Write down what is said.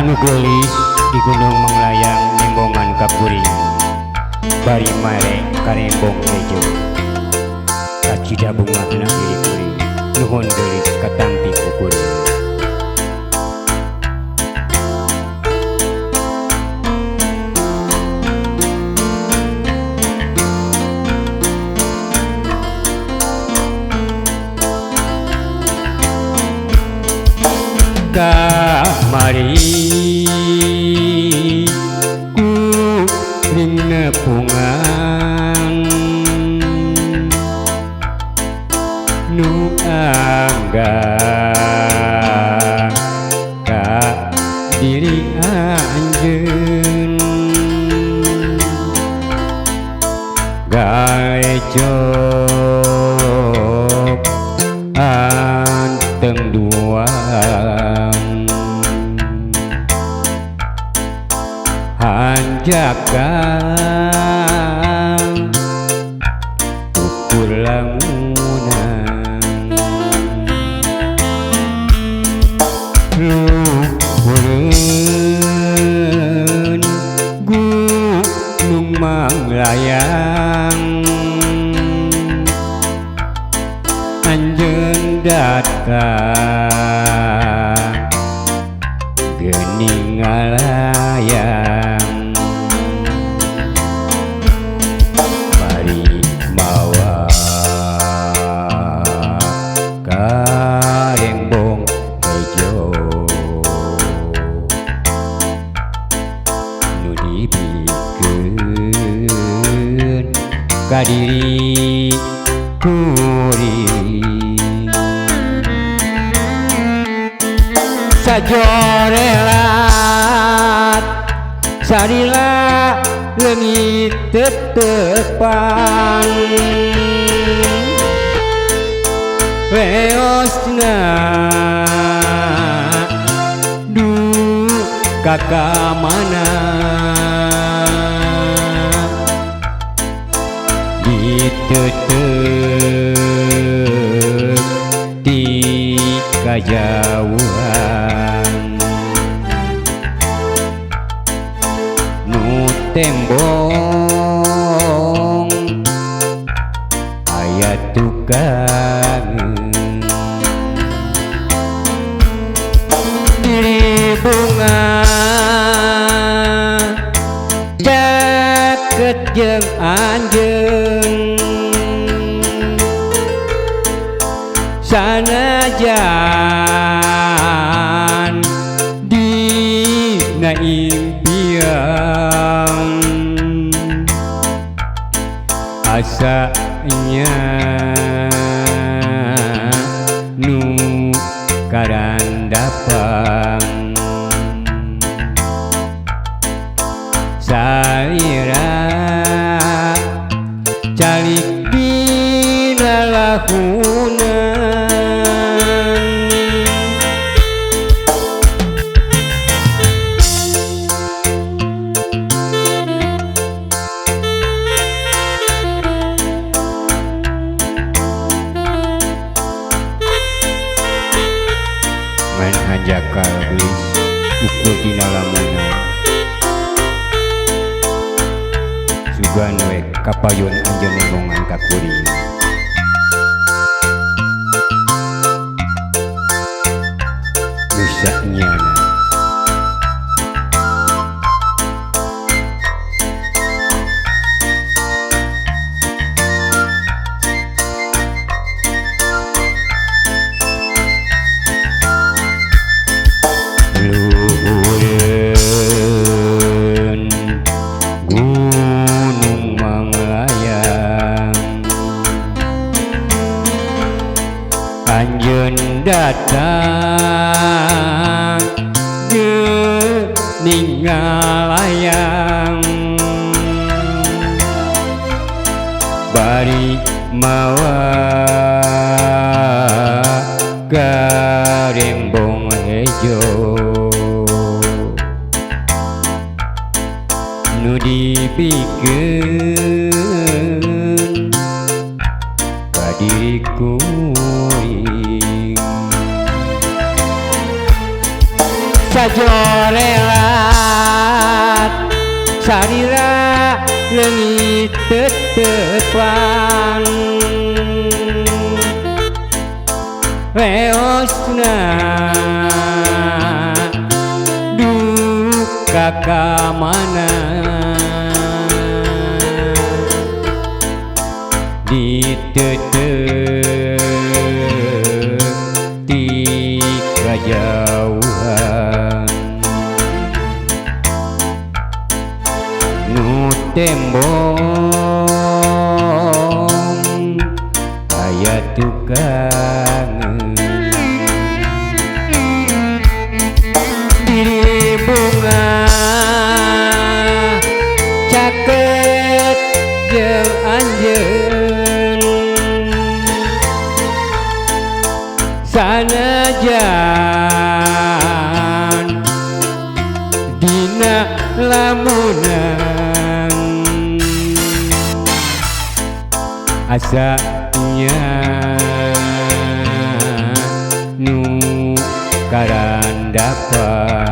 anu gelis di gunung Manglayang nembongan kapuring bari mare karembong hejo kacida bunga kena diri kuring nuhun gelis katampi kukuring kamari kuring nepungan nu angga ka diri anjeun gawe jok anteng duang hanjakan ukur lamunan luhureun gunung Manglayang anjeun datang geuning ngalayang mari mawa karembong hejo nu dibikeun ka diri kuring sajorelat sarila leungit tetepan weosna du kaka mana ditetek di kajauhan nu tembong aya tukang diri bunga jaket jeung anjeun sanajan dina impian asanya nu karandapang salira calik binalahunan main hanjakal gelis ukur dina lamunan sugan we kapayun anjeun nembongan ka kuring nusa nyana luhureun gunung Manglayang anjeun datang geuning ngalayang bari mawa karembong hejo nu dipikeun ka diri kuring sajorelat sarira leungit tetepan reosna duka kamana ditetek di kajauhan nu tembong aya tukang diri bunga caket jeung anjeun sanajan dina lamunan asanya nu karandapan